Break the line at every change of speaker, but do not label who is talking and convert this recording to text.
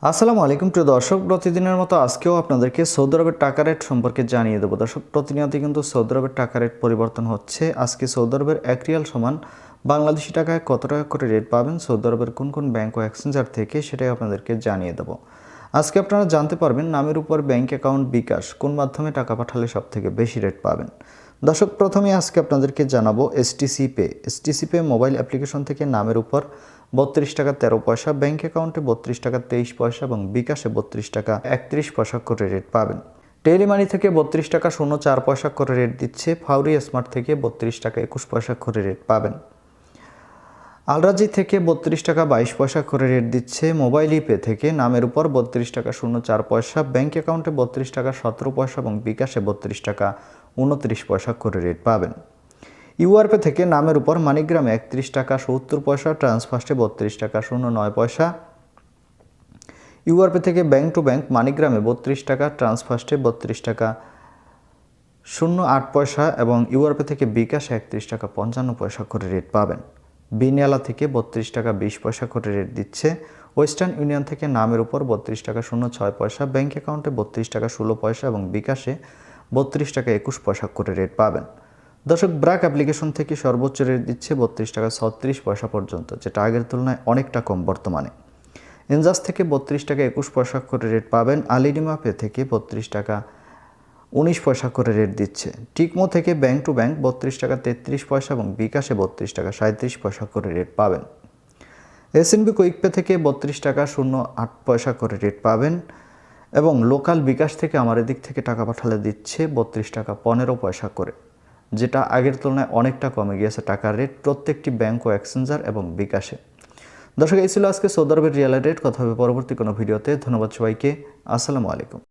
আসসালামু আলাইকুম প্রিয় দর্শক, প্রতিদিনের মতো আজকেও আপনাদেরকে সৌদি আরবের টাকা রেট সম্পর্কে জানিয়ে দেবো। দর্শক, প্রতিনিয়ত কিন্তু সৌদি আরবের টাকা রেট পরিবর্তন হচ্ছে। আজকে সৌদি আরবের 1 রিয়াল সমান বাংলাদেশি টাকায় কত টাকা করে রেট পাবেন সৌদি আরবের কোন কোন ব্যাংক ও এক্সচেঞ্জার থেকে, সেটাই আপনাদেরকে জানিয়ে দেবো। আজকে আপনারা জানতে পারবেন নামের উপর ব্যাংক অ্যাকাউন্ট বিকাশ কোন মাধ্যমে টাকা পাঠালে সবথেকে বেশি রেট পাবেন। দর্শক, প্রথমে আজকে আপনাদেরকে জানাবো STC pay. STC pay mobile application থেকে নামের উপর 32 টাকা 13 পয়সা, ব্যাংক অ্যাকাউন্টে 32 টাকা 23 পয়সা এবং বিকাশে 32 টাকা 31 পয়সা করে রেট পাবেন। টেলিমানি থেকে 32 টাকা 04 পয়সা করে রেট দিচ্ছে। ফাউরি স্মার্ট থেকে 32 টাকা 21 পয়সা করে রেট পাবেন। আলরাজি থেকে 32 টাকা 22 পয়সা করে রেট দিচ্ছে। মোবাইল ইপে থেকে নামের উপর 32 টাকা 04 পয়সা, ব্যাংক অ্যাকাউন্টে 32 টাকা 17 পয়সা এবং বিকাশে 32 টাকা 29 পয়সা করে রেট পাবেন। ইউআরপে থেকে নামের উপর মানিগ্রামে 31 টাকা 70 পয়সা, ট্রান্সফার্স্টে 32 টাকা 09 পয়সা। ইউআরপে থেকে ব্যাংক টু ব্যাংক মানিগ্রামে 32 টাকা, ট্রান্সফার্স্টে 32 টাকা 08 পয়সা এবং ইউআরপে থেকে বিকাশে 31 টাকা 55 পয়সা করে রেট পাবেন। বিনিয়ালা থেকে 32 টাকা 20 পয়সা করে রেট দিচ্ছে। ওয়েস্টার্ন ইউনিয়ন থেকে নামের উপর 32 টাকা 06 পয়সা, ব্যাংক অ্যাকাউন্টে 32 টাকা 16 পয়সা এবং বিকাশে 32 টাকা 21 পয়সা করে রেট পাবেন। দর্শক, ব্র্যাক অ্যাপ্লিকেশন থেকে সর্বোচ্চ রেট দিচ্ছে 32 টাকা 36 পয়সা পর্যন্ত, যেটা আগের তুলনায় অনেকটা কম বর্তমানে। এনজাস থেকে 32 টাকা 21 পয়সা করে রেট পাবেন। আলিডিমা পে থেকে 32 টাকা 19 পয়সা করে রেট দিচ্ছে। টিকমো থেকে ব্যাংক টু ব্যাংক 32 টাকা 33 পয়সা এবং বিকাশে 32 টাকা 37 পয়সা করে রেট পাবেন। এসএনবি কুইক পে থেকে 32 টাকা 08 পয়সা করে রেট পাবেন এবং লোকাল বিকাশ থেকে আমার এদিক থেকে টাকা পাঠালে দিচ্ছে 32 টাকা 15 পয়সা করে, যেটা আগের তুলনায় অনেকটা কমে গিয়েছে টাকার রেট প্রত্যেকটি ব্যাংক ও এক্সচেঞ্জার এবং বিকাশে। দর্শক, এই ছিল আজকে সৌদি আরবের রিয়াল রেট। কথা হবে পরবর্তী কোনো ভিডিওতে। ধন্যবাদ সবাইকে। আসসালামু আলাইকুম।